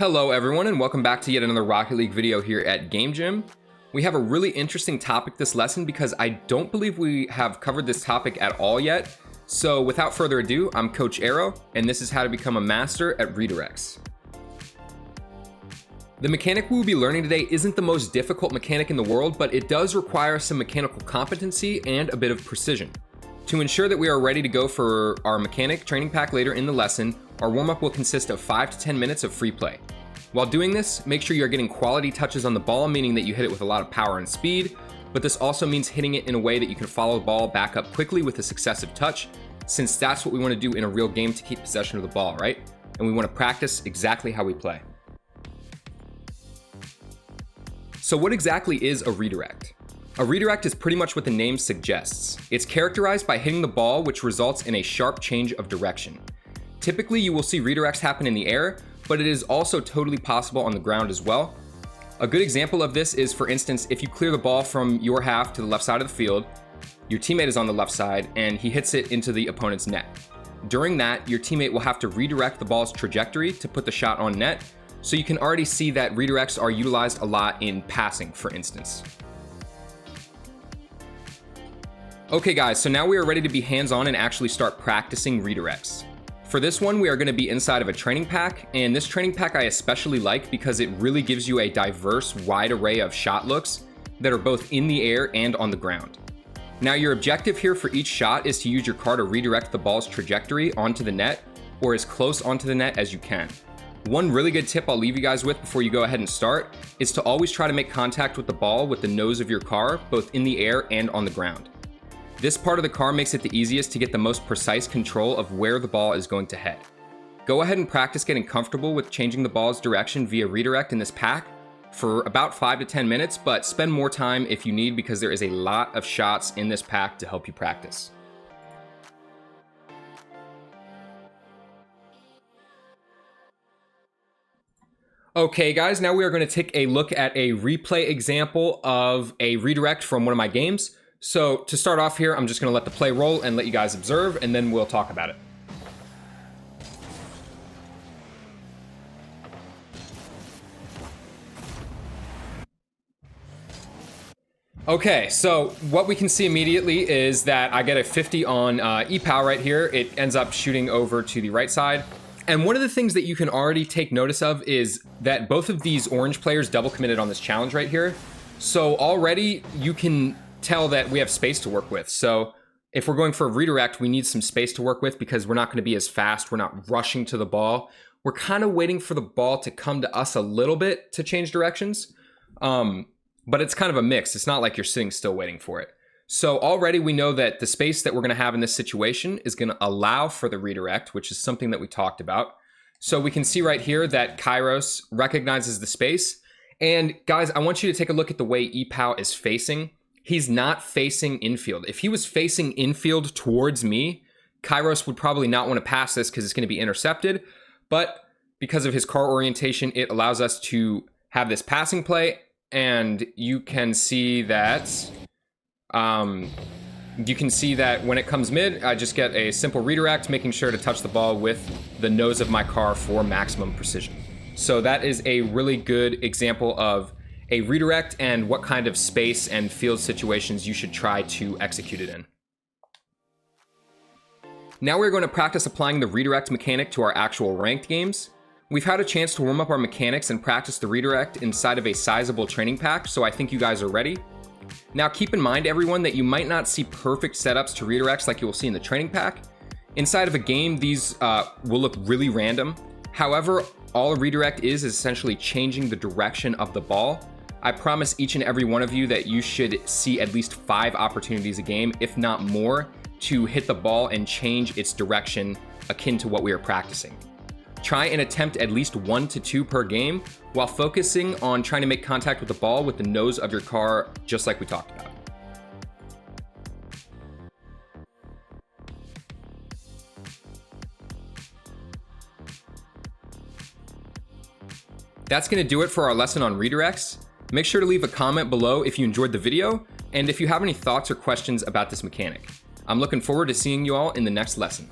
Hello everyone and welcome back to yet another Rocket League video here at Game Gym. We have a really interesting topic this lesson because I don't believe we have covered this topic at all yet. So without further ado, I'm Coach Aero and this is how to become a master at redirects. The mechanic we will be learning today isn't the most difficult mechanic in the world, but it does require some mechanical competency and a bit of precision. To ensure that we are ready to go for our mechanic training pack later in the lesson, our warm-up will consist of 5 to 10 minutes of free play. While doing this, make sure you're getting quality touches on the ball, meaning that you hit it with a lot of power and speed, but this also means hitting it in a way that you can follow the ball back up quickly with a successive touch, since that's what we want to do in a real game to keep possession of the ball, right? And we want to practice exactly how we play. So what exactly is a redirect? A redirect is pretty much what the name suggests. It's characterized by hitting the ball, which results in a sharp change of direction. Typically, you will see redirects happen in the air, but it is also totally possible on the ground as well. A good example of this is, for instance, if you clear the ball from your half to the left side of the field, your teammate is on the left side and he hits it into the opponent's net. During that, your teammate will have to redirect the ball's trajectory to put the shot on net, so you can already see that redirects are utilized a lot in passing, for instance. Okay guys, so now we are ready to be hands-on and actually start practicing redirects. For this one, we are going to be inside of a training pack, and this training pack I especially like because it really gives you a diverse, wide array of shot looks that are both in the air and on the ground. Now your objective here for each shot is to use your car to redirect the ball's trajectory onto the net or as close onto the net as you can. One really good tip I'll leave you guys with before you go ahead and start is to always try to make contact with the ball with the nose of your car, both in the air and on the ground. This part of the car makes it the easiest to get the most precise control of where the ball is going to head. Go ahead and practice getting comfortable with changing the ball's direction via redirect in this pack for about 5 to 10 minutes, but spend more time if you need because there is a lot of shots in this pack to help you practice. Okay guys, now we are going to take a look at a replay example of a redirect from one of my games. So to start off here, I'm just going to let the play roll and let you guys observe, and then we'll talk about it. Okay, so what we can see immediately is that I get a 50 on EPOW right here. It ends up shooting over to the right side. And one of the things that you can already take notice of is that both of these orange players double committed on this challenge right here. So already you can tell that we have space to work with. So if we're going for a redirect, we need some space to work with because we're not going to be as fast. We're not rushing to the ball. We're kind of waiting for the ball to come to us a little bit to change directions. But it's kind of a mix. It's not like you're sitting still waiting for it. So already we know that the space that we're going to have in this situation is going to allow for the redirect, which is something that we talked about. So we can see right here that Kairos recognizes the space. And guys, I want you to take a look at the way EPOW is facing. He's not facing infield. If he was facing infield towards me, Kairos would probably not want to pass this because it's going to be intercepted. But because of his car orientation, it allows us to have this passing play. And you can see that when it comes mid, I just get a simple redirect, making sure to touch the ball with the nose of my car for maximum precision. So that is a really good example of a redirect and what kind of space and field situations you should try to execute it in. Now we're going to practice applying the redirect mechanic to our actual ranked games. We've had a chance to warm up our mechanics and practice the redirect inside of a sizable training pack, so I think you guys are ready. Now keep in mind, everyone, that you might not see perfect setups to redirects like you will see in the training pack. Inside of a game, these will look really random. However, all a redirect is essentially changing the direction of the ball. I promise each and every one of you that you should see at least 5 opportunities a game, if not more, to hit the ball and change its direction akin to what we are practicing. Try and attempt at least 1 to 2 per game while focusing on trying to make contact with the ball with the nose of your car, just like we talked about. That's going to do it for our lesson on redirects. Make sure to leave a comment below if you enjoyed the video and if you have any thoughts or questions about this mechanic. I'm looking forward to seeing you all in the next lesson.